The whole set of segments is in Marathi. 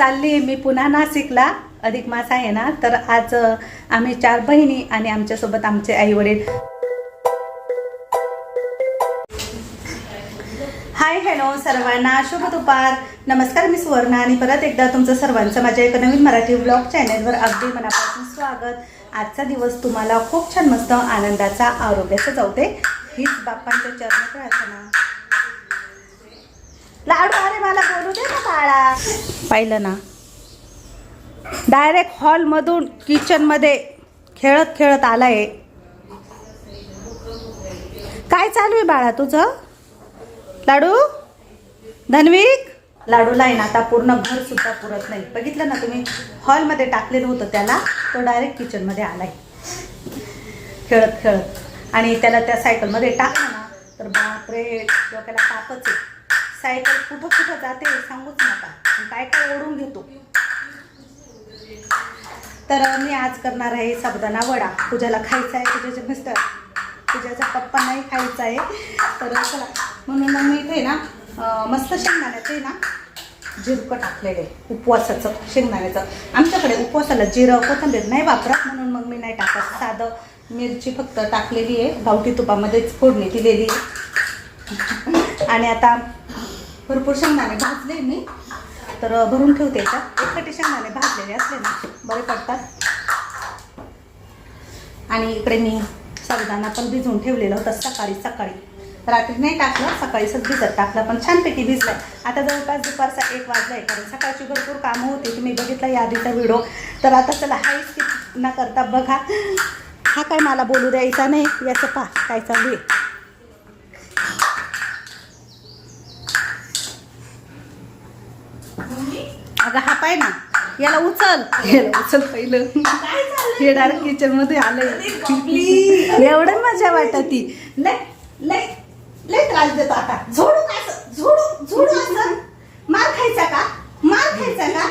चालली मी पुन्हा नाशिकला. अधिक मास आहे ना, तर आज आम्ही 4 बहिणी आणि आमच्यासोबत आमचे आई वडील. हाय हॅलो सर्वांना, शुभ दुपार, नमस्कार. मी सुवर्णा आणि परत एकदा तुमचं सर्वांचं माझ्या एका नवीन मराठी ब्लॉग चॅनेलवर अगदी मनापासून स्वागत. आजचा दिवस तुम्हाला खूप छान मस्त आनंदाचा आरोग्याचा जाऊ दे, हीच बाप्पांच्या चरणी प्रार्थना. लाडू, अरे मला बोलू दे ना बाळा. पाहिलं ना, डायरेक्ट हॉलमधून किचनमध्ये खेळत खेळत आलाय. काय चालू आहे बाळा तुझं? लाडू, धन्विक, लाडूला आहे ना आता पूर्ण घर सुद्धा पुरत नाही. बघितलं ना तुम्ही, हॉलमध्ये टाकलेलं होतं त्याला, तो डायरेक्ट किचनमध्ये आलाय खेळत खेळत. आणि त्याला त्या सायकलमध्ये टाकलं ना तर बापरे, डोक्याला तापच आहे. सायकल कुठं कुठं जाते सांगूच नका, काय काय ओढून घेतो. तर मी आज करणार आहे साबुदाणा वडा. पूजाला खायचा आहे, पूजाचे मिस्टर, पूजाचा पप्पा नाही खायचा आहे. तर चला म्हणून मग मी इथे ना मस्त शेंगदाण्याचं आहे ना जिरकं टाकलेलं आहे, उपवासाचं शेंगदाण्याचं. आमच्याकडे उपवासाला जिरं कोथिंबीर नाही वापरत, म्हणून मग मी नाही टाकत. साधं मिरची फक्त टाकलेली आहे, गावठी तुपामध्येच फोडणी दिलेली आहे. आणि आता भरपूर शेंगदाणे भाजले मी, तर भरून ठेवते याच्यात. एकखटी शेंगदाणे भाजलेले असले ना बरे पडतात. आणि इकडे मी साबुदाणा पण भिजवून ठेवलेलं होतं सकाळी. रात्री नाही टाकलं, सकाळीच भिजत टाकलं, पण छानपैकी भिजलं. आता जवळपास दुपारचा 1 वाजला आहे, कारण सकाळची भरपूर कामं होती. तुम्ही बघितला यादीचा व्हिडिओ. तर आता चला हाय स्किप न करता बघा. हा काय मला बोलू द्यायचा नाही, याचं पहा काय चालू आहे. अगं हा पाय ना, याला उचल पहिलं. हे डायरेक्ट किचन मध्ये आलंय. एवढं मजा वाटत ती. लय त्रास देतो. आता झोडू असं मार खायचा का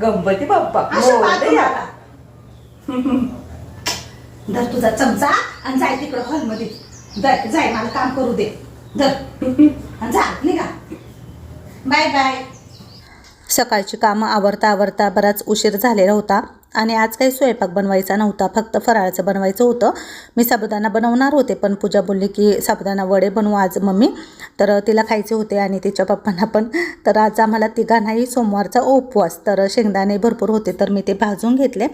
गणपती बाप्पा. धर तुझा चमचा आणि जाय तिकडं हॉलमध्ये. जाय, मला काम करू दे. धर जा, निघा. Bye bye. सकाळची कामं आवरता बराच उशीर झालेला होता. आणि आज काही स्वयंपाक बनवायचा नव्हता, फक्त फराळाचं बनवायचं होतं. मी साबुदाणा बनवणार होते, पण पूजा बोलली की साबुदाणा वडे बनवू आज मम्मी. तर तिला खायचे होते आणि तिच्या पप्पांना पण. तर आज आम्हाला तिघांनाही सोमवारचा उपवास. तर शेंगदाणे भरपूर होते, तर मी ते भाजून घेतले.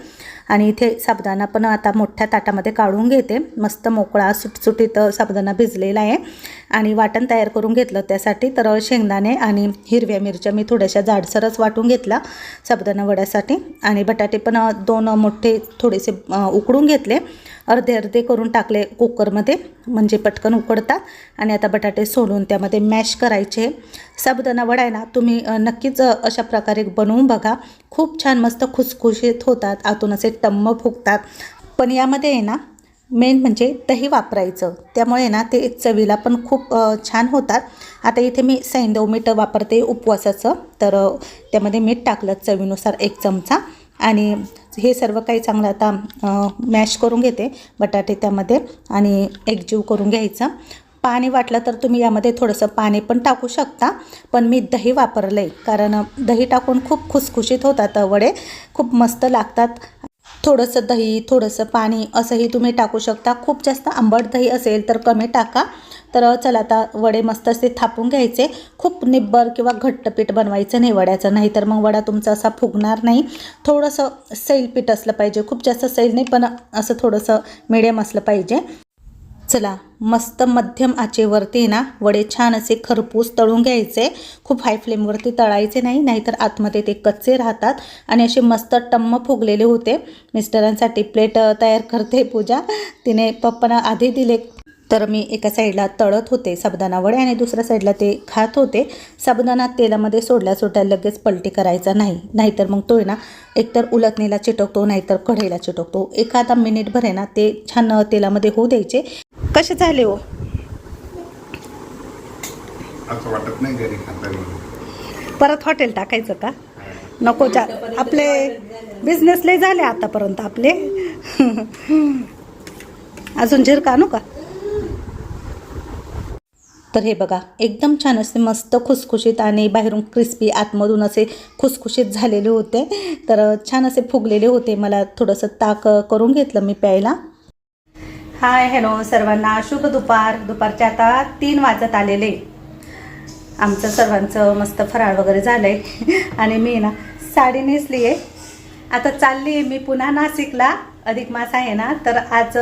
आणि इथे साबुदाणा पण आता मोठ्या ताटामध्ये काढून घेते. मस्त मोकळा सुटसुटीत साबुदाणा भिजलेला आहे. आणि वाटण तयार करून घेतलं त्यासाठी. तर शेंगदाणे आणि हिरव्या मिरच्या मी थोड्याशा जाडसरच वाटून घेतला साबुदाणा वड्यासाठी. आणि बटाटे पण 2 मोठे थोडेसे उकडून घेतले, अर्धे करून टाकले कुकरमध्ये, म्हणजे पटकन उकडतात. आणि आता बटाटे सोडून त्यामध्ये मॅश करायचे. साबुदाणा वडा आहे ना, तुम्ही नक्कीच अशा प्रकारे बनवून बघा. खूप छान मस्त खुसखुशीत होतात, आतून असे टम्म फुगतात. पण यामध्ये आहे ना मेन म्हणजे दही वापरायचं, त्यामुळे ना ते चवीला पण खूप छान होतात. आता इथे मी सैंधव मीठ वापरते उपवासाचं, तर त्यामध्ये मीठ टाकलं चवीनुसार 1 चमचा. आणि हे सर्व काही चांगलं आता मॅश करून घेते बटाटे त्यामध्ये, आणि एकजीव करून घ्यायचं. पाणी वाटलं तर तुम्ही यामध्ये थोडंसं पाणी पण टाकू शकता, पण मी दही वापरलं आहे, कारण दही टाकून खूप खुसखुशीत होतात वडे, खूप मस्त लागतात. थोडंसं दही, थोडंसं पाणी असंही तुम्ही टाकू शकता. खूप जास्त आंबट दही असेल तर कमी टाका. तर चला आता वडे मस्त असे थापून घ्यायचे. खूप निब्बर किंवा घट्ट पीठ बनवायचं नाही वड्याचं, नाही तर मग वडा तुमचा असा फुगणार नाही. थोडंसं सैल पीठ असलं पाहिजे, खूप जास्त सैल नाही, पण असं थोडंसं मिडियम असलं पाहिजे. चला मस्त मध्यम आचेवरती ना वडे छान असे खरपूस तळून घ्यायचे. खूप हाय फ्लेमवरती तळायचे नाही, नाहीतर आतमध्ये ते कच्चे राहतात. आणि असे मस्त टम्म फुगलेले होते. मिस्टरांसाठी प्लेट तयार करते पूजा, तिने पप्पांना आधी दिले. तर मी एका साईडला तळत होते साबुदाणा वडे आणि दुसऱ्या साईडला ते खात होते. साबुदाणा तेलामध्ये सोडल्या लगेच पलटी करायचा नाही, नाहीतर मग तो आहे ना एकतर उलटणीला चिटकतो, नाहीतर कढईला चिटकतो. एखादा मिनिटभर आहे ना ते छान तेलामध्ये होऊ द्यायचे. कसे झाले हो? असं वाटत नाही घरी खाताना. परत हॉटेल टाकायचं का? नको, आपले बिझनेस लय झाले आतापर्यंत आपले. अजून झिरका आणू का? तर हे बघा एकदम छान असे मस्त खुसखुशीत आणि बाहेरून क्रिस्पी आतमधून असे खुसखुशीत झालेले होते. तर छान असे फुगलेले होते. मला थोडंसं ताक करून घेतलं मी प्यायला. हाय हॅलो सर्वांना, शुभ दुपार. दुपारचे आता 3 वाजत आलेले. आमचं सर्वांचं मस्त फराळ वगैरे झालं आहे आणि मी ना साडी नेसली आहे. आता चालली आहे मी पुन्हा नाशिकला. अधिक मास आहे ना, तर आज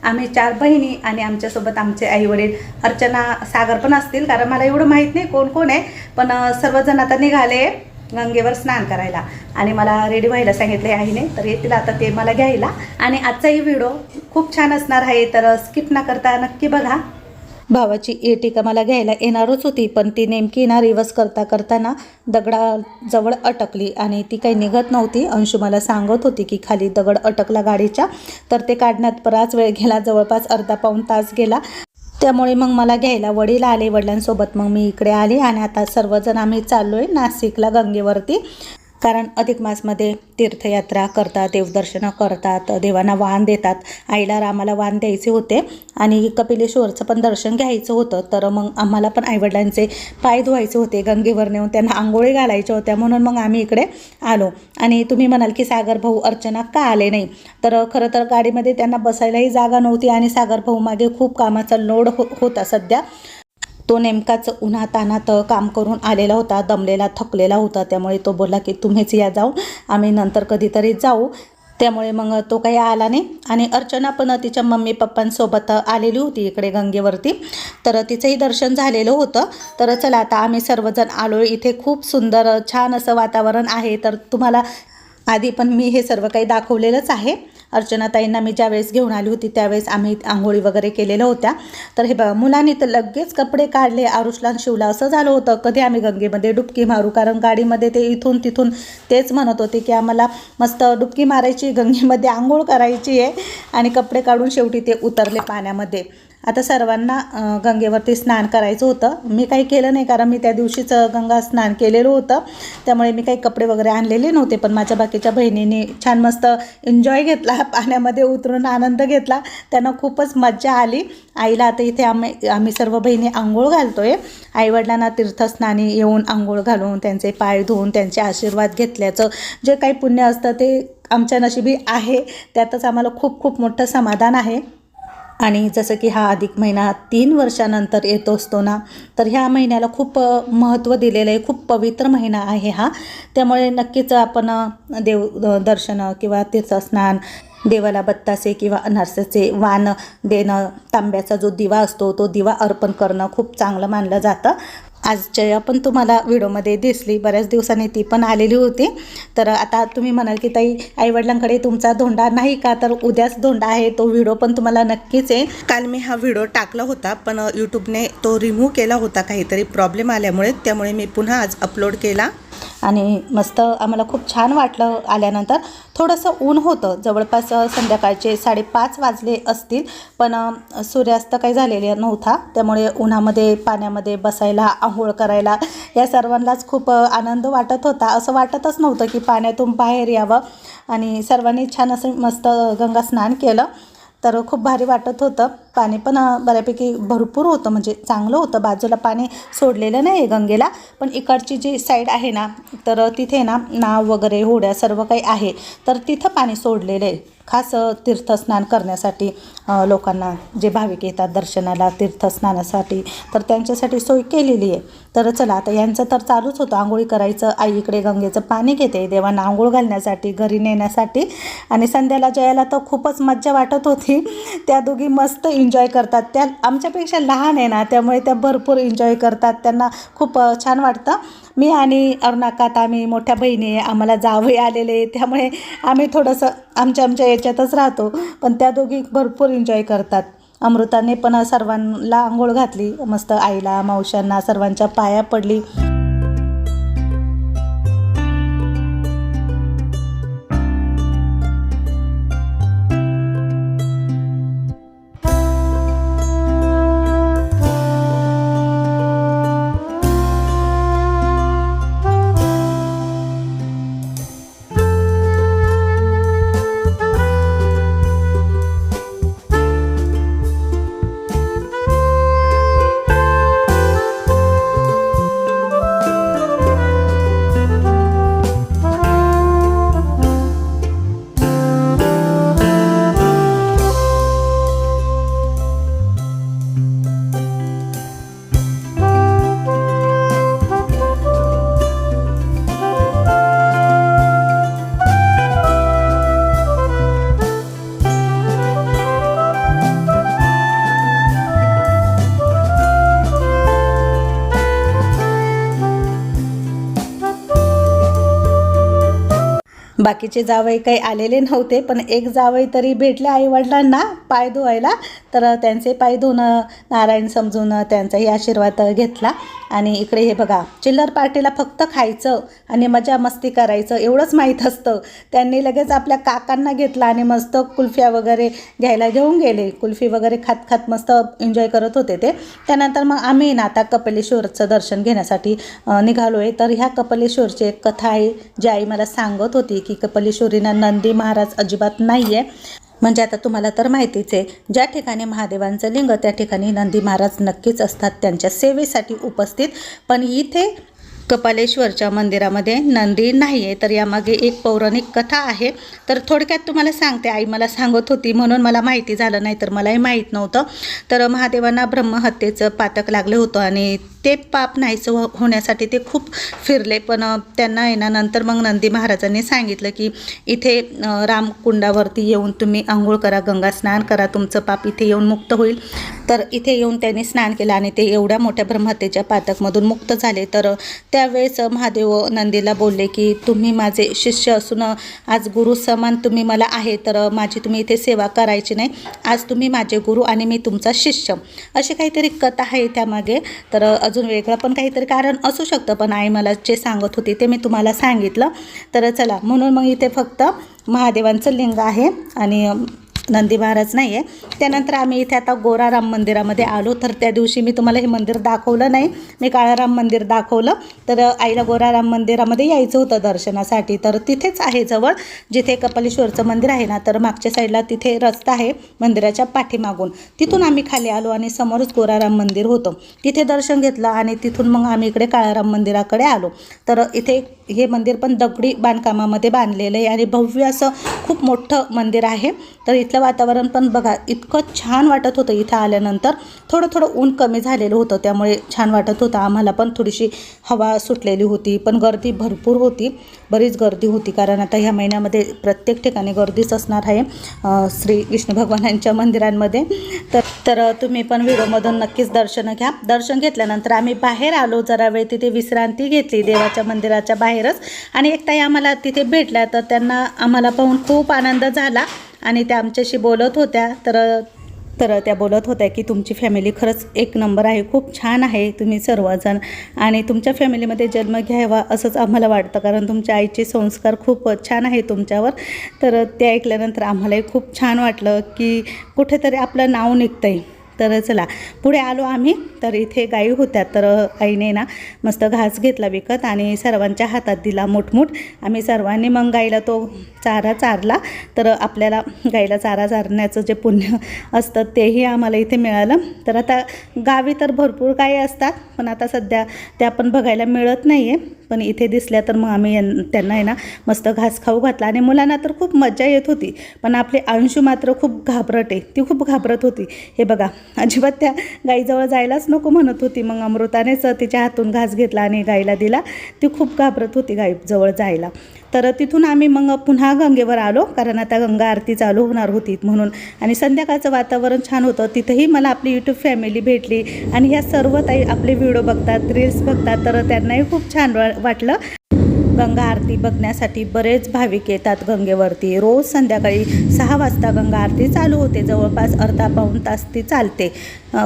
आम्ही 4 बहिणी आणि आमच्यासोबत आमचे आईवडील, अर्चना, सागर पण असतील, कारण मला एवढं माहीत नाही कोण कोण आहे, पण सर्वजण आता निघाले गंगेवर स्नान करायला आणि मला रेडी व्हायला सांगितले आईने. तर येतील आता ते मला घ्यायला. आणि आजचाही व्हिडिओ खूप छान असणार आहे, तर स्किप न करता नक्की बघा. भावाची एर्टिगा मला घ्यायला येणारच होती, पण ती नेमकी ना रिवर्स करता करताना दगडाजवळ अटकली आणि ती काही निघत नव्हती. अंशू मला सांगत होती की खाली दगड अटकला गाडीच्या, तर ते काढण्यात बराच वेळ गेला, जवळपास अर्धा पाऊण तास गेला. त्यामुळे मग मला घ्यायला वडील आले. वडिलांसोबत मग मी इकडे आले आणि आता सर्वजण आम्ही चाललो आहे नाशिकला गंगेवरती. कारण अधिक मासमध्ये तीर्थयात्रा करतात, देवदर्शनं करतात, देवांना वाण देतात. आईला रामाला वाण द्यायचे होते आणि कपिलेश्वरचं पण दर्शन घ्यायचं होतं. तर मग आम्हाला पण आईवडिलांचे पाय धुवायचे होते, गंगेवर नेऊन त्यांना आंघोळी घालायच्या होत्या, म्हणून मग आम्ही इकडे आलो. आणि तुम्ही म्हणाल की सागर भाऊ, अर्चना का आले नाही? तर खरं तर गाडीमध्ये त्यांना बसायलाही जागा नव्हती आणि सागर भाऊ मागे खूप कामाचा लोड होता सध्या. तो नेमकाच उन्हातान्हात काम करून आलेला होता, दमलेला थकलेला होता. त्यामुळे तो बोलला की तुम्हीच या जाऊ, आम्ही नंतर कधीतरी जाऊ. त्यामुळे मग तो काही आला नाही. आणि अर्चना पण तिच्या मम्मी पप्पांसोबत आलेली होती इकडे गंगेवरती, तर तिचंही दर्शन झालेलं होतं. तर चला आता आम्ही सर्वजण आलो. इथे खूप सुंदर छान असं वातावरण आहे. तर तुम्हाला आधी पण मी हे सर्व काही दाखवलेलंच आहे. अर्चनाताईंना मी ज्यावेळेस घेऊन आली होती त्यावेळेस आम्ही आंघोळी वगैरे केलेल्या होत्या. तर हे बघा, मुलांनी तर लगेच कपडे काढले, आरुषला शिवला. असं झालं होतं कधी आम्ही गंगेमध्ये डुबकी मारू, कारण गाडीमध्ये ते इथून तिथून तेच म्हणत होते की आम्हाला मस्त डुबकी मारायची, गंगेमध्ये आंघोळ करायची आहे. आणि कपडे काढून शेवटी ते उतरले पाण्यामध्ये. आता सर्वांना गंगेवरती स्नान करायचं होतं. मी काही केलं नाही, कारण मी त्या दिवशीच गंगा स्नान केलेलं होतं. त्यामुळे मी काही कपडे वगैरे आणलेले नव्हते. पण माझ्या बाकीच्या बहिणींनी छान मस्त एन्जॉय घेतला, पाण्यामध्ये उतरून आनंद घेतला. त्यांना खूपच मज्जा आली. आईला आता इथे आम्ही सर्व बहिणी आंघोळ घालतो आहे. आईवडिलांना तीर्थस्नानी येऊन आंघोळ घालून त्यांचे पाय धुवून त्यांचे आशीर्वाद घेतल्याचं जे काही पुण्य असतं ते आमच्या नशिबी आहे. त्यातच आम्हाला खूप खूप मोठं समाधान आहे. आणि जसं की हा अधिक महिना 3 वर्षानंतर येतो असतो ना, तर ह्या महिन्याला खूप महत्त्व दिलेलं आहे. खूप पवित्र महिना आहे हा. त्यामुळे नक्कीच आपण देव दर्शनं किंवा तीर्थस्नान, देवाला बत्तासे किंवा अनारसाचे वाण देणं, तांब्याचा जो दिवा असतो तो दिवा अर्पण करणं खूप चांगलं मानलं जातं. आज जया पण तुम्हाला व्हिडिओमध्ये दिसली, बऱ्याच दिवसांनी ती पण आलेली होती. तर आता तुम्ही म्हणाल की ताई, आईवडिलांकडे तुमचा धोंडा नाही का? तर उद्याच धोंडा आहे, तो व्हिडिओ पण तुम्हाला नक्कीच आहे. काल मी हा व्हिडिओ टाकला होता, पण यूट्यूबने तो रिमूव्ह केला होता काहीतरी प्रॉब्लेम आल्यामुळे. त्यामुळे मी पुन्हा आज अपलोड केला. आणि मस्त आम्हाला खूप छान वाटलं आल्यानंतर. थोडंसं ऊन होतं, जवळपास संध्याकाळचे 5:30 वाजले असतील, पण सूर्यास्त काही झालेला नव्हता. त्यामुळे उन्हामध्ये पाण्यामध्ये बसायला, आंघोळ करायला या सर्वांनाच खूप आनंद वाटत होता. असं वाटतच नव्हतं की पाण्यातून बाहेर यावं. आणि सर्वांनी छान असं मस्त गंगा स्नान केलं, तर खूप भारी वाटत होतं. पाणी पण बऱ्यापैकी भरपूर होतं, म्हणजे चांगलं होतं. बाजूला पाणी सोडलेलं नाही आहे गंगेला, पण इकडची जी साईड आहे ना, तर तिथे ना नाव वगैरे, होड्या सर्व काही आहे. तर तिथं पाणी सोडलेलं आहे खास तीर्थस्नान करण्यासाठी. लोकांना जे भाविक येतात दर्शनाला, तीर्थस्नानासाठी, तर त्यांच्यासाठी सोय केलेली आहे. तर चला आता यांचं तर चालूच होतं आंघोळी करायचं. आई इकडे गंगेचं पाणी घेते देवांना आंघोळ घालण्यासाठी, घरी नेण्यासाठी. आणि संध्याला जयाला तर खूपच मज्जा वाटत होती. त्या दोघी मस्त एन्जॉय करतात. त्या आमच्यापेक्षा लहान आहे ना, त्यामुळे त्या भरपूर एन्जॉय करतात. त्यांना खूप छान वाटतं. मी आणि अरुणाकात आम्ही मोठ्या बहिणी आहे, आम्हाला जावई आलेले, त्यामुळे आम्ही थोडंसं आमच्या याच्यातच राहतो. पण त्या दोघी भरपूर एन्जॉय करतात. अमृताने पण सर्वांना आंघोळ घातली, मस्त आईला, मावशांना सर्वांच्या पाया पडली. बाकीचे जावई काही आलेले नव्हते, पण एक जावई तरी भेटले आईवडिलांना पाय धुवायला. तर त्यांचे पाय धुणं नारायण समजून त्यांचाही आशीर्वाद घेतला. आणि इकडे हे बघा, चिल्लर पार्टीला फक्त खायचं आणि मजा मस्ती करायचं एवढंच माहीत असतं. त्यांनी लगेच आपल्या काकांना घेतला आणि मस्त कुल्फ्या वगैरे घ्यायला घेऊन गेले. कुल्फी वगैरे खात खात मस्त एन्जॉय करत होते ते. त्यानंतर मग आम्ही ना आता कपिलेश्वरचं दर्शन घेण्यासाठी निघालो आहे. तर ह्या कपिलेश्वरची एक कथा आहे, जी आई मला सांगत होती की कपिलेश्वरीना नंदी महाराज अजिबात नाही आहे. म्हणजे आता तुम्हाला तर माहितीच आहे, ज्या ठिकाणी महादेवांचं लिंग त्या ठिकाणी नंदी महाराज नक्कीच असतात त्यांच्या सेवेसाठी उपस्थित. पण इथे कपालेश्वरच्या मंदिरामध्ये नंदी नाही आहे. तर यामागे एक पौराणिक कथा आहे. तर थोडक्यात तुम्हाला सांगते, आई मला सांगत होती म्हणून मला माहिती झालं, नाही तर मलाही माहीत नव्हतं. तर महादेवांना ब्रह्महत्येचं पातक लागलं होतं आणि ते पाप नाहीसं होण्यासाठी ते खूप फिरले. पण त्यांना आहे ना नंतर मग नंदी महाराजांनी सांगितलं की इथे रामकुंडावरती येऊन तुम्ही आंघोळ करा, गंगा स्नान करा, तुमचं पाप इथे येऊन मुक्त होईल. तर इथे येऊन त्यांनी स्नान केलं आणि ते एवढ्या मोठ्या ब्रह्महत्येच्या पातकमधून मुक्त झाले. तर त्यावेळेस महादेव नंदीला बोलले की तुम्ही माझे शिष्य असून आज गुरु समान तुम्ही मला आहे, तर माझी तुम्ही इथे सेवा करायची नाही. आज तुम्ही माझे गुरु आणि मी तुमचा शिष्य, अशी काहीतरी कथा आहे त्यामागे. तर अजून वेगळं पण काहीतरी कारण असू शकतं, पण आई मला जे सांगत होती ते मी तुम्हाला सांगितलं. तर चला, म्हणून मग इथे फक्त महादेवांचं लिंग आहे आणि नंदी महाराज नाही आहे. त्यानंतर आम्ही इथे आता गोराराम मंदिरामध्ये आलो. तर त्या दिवशी मी तुम्हाला हे मंदिर दाखवलं नाही, मी काळाराम मंदिर दाखवलं. तर आईला गोराराम मंदिरामध्ये यायचं होतं दर्शनासाठी. तर तिथेच आहे जवळ, जिथे कपालेश्वरचं मंदिर आहे ना, तर मागच्या साईडला तिथे रस्ता आहे मंदिराच्या पाठीमागून. तिथून आम्ही खाली आलो आणि समोरच गोराराम मंदिर होतं. तिथे दर्शन घेतलं आणि तिथून मग आम्ही इकडे काळाराम मंदिराकडे आलो. तर इथे हे मंदिर पण दगडी बांधकामामध्ये बांधलेलं आहे आणि भव्य असं खूप मोठं मंदिर आहे. तर इथलं वातावरण पण बघा, इतकं छान वाटत होतं. इथं आल्यानंतर थोडं ऊन कमी झालेलं होतं, त्यामुळे छान वाटत होतं. आम्हाला पण थोडीशी हवा सुटलेली होती, पण गर्दी भरपूर होती, बरीच गर्दी होती. कारण आता ह्या महिन्यामध्ये प्रत्येक ठिकाणी गर्दीच असणार आहे श्री विष्णू भगवानांच्या मंदिरांमध्ये. तर तुम्ही पण व्हिडिओमधून नक्कीच दर्शन घ्या. दर्शन घेतल्यानंतर आम्ही बाहेर आलो, जरा वेळ तिथे विश्रांती घेतली देवाच्या मंदिराच्या बाहेरच. आणि एक ताई आम्हाला तिथे भेटल्या, तर त्यांना आम्हाला पाहून खूप आनंद झाला आणि त्या आमच्याशी बोलत होत्या. तर त्या बोलत होत्या की तुमची फॅमिली खरंच एक नंबर आहे, खूप छान आहे तुम्ही सर्वजण, आणि तुमच्या फॅमिलीमध्ये जन्म घ्यावा असंच आम्हाला वाटतं, कारण तुमच्या आईचे संस्कार खूप छान आहे तुमच्यावर. तर ते ऐकल्यानंतर आम्हालाही खूप छान वाटलं की कुठेतरी आपलं नाव निघतं आहे. तर चला पुढे आलो आम्ही. तर इथे गाई होत्या, तर आईने ना मस्त घास घेतला विकत आणि सर्वांच्या हातात दिला मुठमुठ. आम्ही सर्वांनी मग गाईला तो चारा चारला. तर आपल्याला गाईला चारा चारण्याचं जे पुण्य असतं तेही आम्हाला इथे मिळालं. तर आता गावी तर भरपूर गाई असतात, पण आता सध्या त्या पण बघायला मिळत नाही आहे. पण इथे दिसल्या तर मग आम्ही त्यांना आहे ना मस्त घास खाऊ घातला. आणि मुलांना तर खूप मजा येत होती, पण आपली अंशू मात्र खूप घाबरट आहे, ती खूप घाबरत होती. हे बघा, अजिबात त्या गाईजवळ जायलाच नको म्हणत होती. मग अमृतानेच तिच्या हातून घास घेतला आणि गाईला दिला. ती खूप घाबरत होती गाईजवळ जायला. तर तिथून आम्ही मग पुन्हा गंगेवर आलो, कारण आता गंगा आरती चालू होणार होती म्हणून. आणि संध्याकाळचं वातावरण छान होतं. तिथंही मला आपली यूट्यूब फॅमिली भेटली आणि ह्या सर्व ताई आपले व्हिडिओ बघतात, रील्स बघतात, तर त्यांनाही खूप छान वाटलं. गंगा आरती बघण्यासाठी बरेच भाविक येतात गंगेवरती. रोज संध्याकाळी 6 वाजता गंगा आरती चालू होते, जवळपास अर्धा पाऊण तास ती चालते.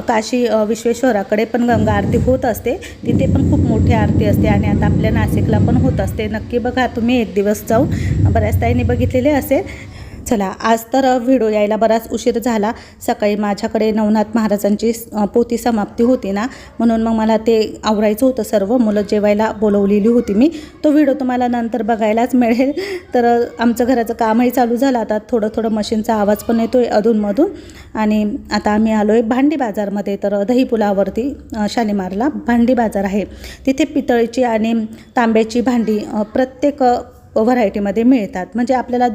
काशी विश्वेश्वराकडे पण गंगा आरती होत असते, तिथे पण खूप मोठी आरती असते आणि आता आपल्या नाशिकला पण होत असते. नक्की बघा तुम्ही एक दिवस जाऊन, बऱ्याच ताईंनी बघितलेले असेल. चला, आज तर व्हिडिओ यायला बराच उशीर झाला. सकाळी माझ्याकडे नवनाथ महाराजांची पोथी समाप्ती होती ना, म्हणून मग मला ते आवरायचं होतं सर्व. मुलं जेवायला बोलवलेली होती मी. तो व्हिडिओ तुम्हाला नंतर बघायलाच मिळेल. तर आमचं घराचं कामही चालू झालं. आता थोडं मशीनचा आवाज पण येतो आहे अधूनमधून. आणि आता आम्ही आलो आहे भांडी बाजारमध्ये. तर दहीपुलावरती शालीमारला भांडी बाजार आहे. तिथे पितळीची आणि तांब्याची भांडी प्रत्येक व्हरायटीमध्ये मिळतात. म्हणजे आपल्याला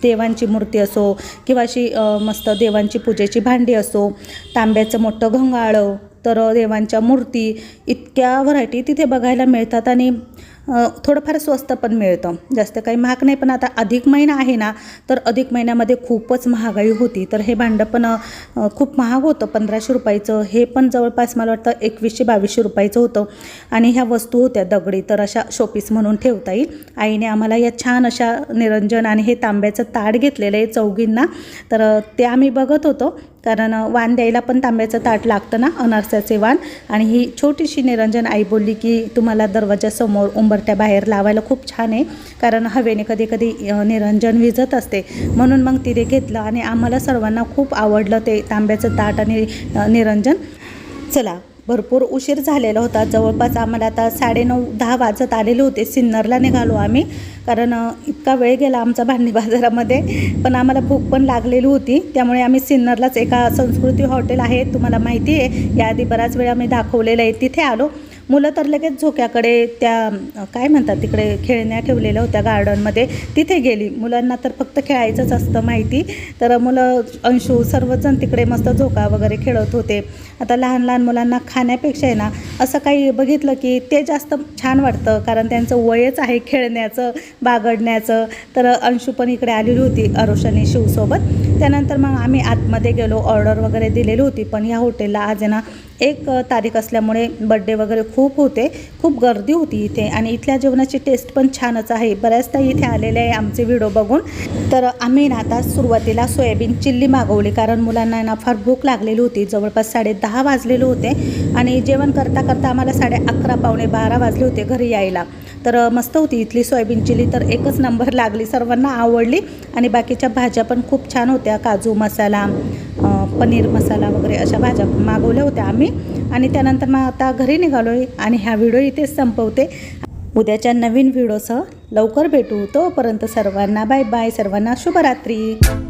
देवांची मूर्ती असो किंवा अशी मस्त देवांची पूजेची भांडी असो, तांब्याचं मोठं घंगाळं, तर देवांच्या मूर्ती, इतक्या व्हरायटी तिथे बघायला मिळतात. आणि थोडंफार स्वस्त पण मिळतं, जास्त काही महाग नाही. पण आता अधिक महिना आहे ना, तर अधिक महिन्यामध्ये खूपच महागाई होती. तर हे भांडं पण खूप महाग होतं, 1500 रुपयाचं. हे पण जवळपास मला वाटतं 2100-2200 रुपयाचं होतं. आणि ह्या वस्तू होत्या दगडी, तर अशा शोपीस म्हणून ठेवता येईल. आईने आम्हाला या छान अशा निरंजन आणि हे तांब्याचं ताट घेतलेलं आहे चौघींना. तर ते आम्ही बघत होतो, कारण वाण द्यायला पण तांब्याचं ताट लागतं ना, अनारसाचे वाण. आणि ही छोटीशी निरंजन आई बोलली की तुम्हाला दरवाजासमोर उंबरट्या बाहेर लावायला खूप छान आहे, कारण हवेने कधी कधी निरंजन विझत असते. म्हणून मग तिने घेतलं आणि आम्हाला सर्वांना खूप आवडलं ते तांब्याचं ताट आणि निरंजन. चला, भरपूर उशीर झालेला होता. जवळपास आम्हाला आता 9:30-10 वाजत आलेले होते. सिन्नरला निघालो आम्ही, कारण इतका वेळ गेला आमचा भांडी बाजारामध्ये. पण आम्हाला भूक पण लागलेली होती, त्यामुळे आम्ही सिन्नरलाच एका संस्कृती हॉटेल आहे, तुम्हाला माहिती आहे, याआधी बराच वेळा मी दाखवलेलं आहे, तिथे आलो. मुलं तर लगेच झोक्याकडे, त्या काय म्हणतात तिकडे खेळण्या ठेवलेल्या होत्या गार्डनमध्ये, तिथे गेली. मुलांना तर फक्त खेळायचंच असतं माहिती. तर मुलं, अंशू, सर्वजण तिकडे मस्त झोका वगैरे खेळत होते. आता लहान लहान मुलांना खाण्यापेक्षा आहे ना, असं काही बघितलं की ते जास्त छान वाटतं, कारण त्यांचं वयच आहे खेळण्याचं, बागडण्याचं. तर अंशू पण इकडे आलेली होती अरुषाने शिवसोबत. त्यानंतर मग आम्ही आतमध्ये गेलो, ऑर्डर वगैरे दिलेली होती. पण या हॉटेलला आज आहे ना 1 तारीख असल्यामुळे बड्डे वगैरे खूप होते, खूप गर्दी होती इथे. आणि इथल्या जेवणाची टेस्ट पण छानच आहे. बऱ्याचदा इथे आलेले आहे आमचे व्हिडिओ बघून. तर आम्ही ना आता सुरुवातीला सोयाबीन चिल्ली मागवली, कारण मुलांना ना फार भूक लागलेली होती. जवळपास 10:30 वाजलेले होते आणि जेवण करता करता आम्हाला 11:30 पावणे 12 वाजले होते घरी यायला. तर मस्त होती इथली सोयाबीन चिल्ली, तर एकच नंबर लागली, सर्वांना आवडली. आणि बाकीच्या भाज्या पण खूप छान होत्या, काजू मसाला, पनीर मसाला वगैरे अशा भाज्या मागवल्या होत्या आम्ही. आणि त्यानंतर मग आता घरी निघालो आहे आणि हा व्हिडिओ इथेच संपवते. उद्याच्या नवीन व्हिडिओसह लवकर भेटू. तोपर्यंत सर्वांना बाय बाय, सर्वांना शुभरात्री.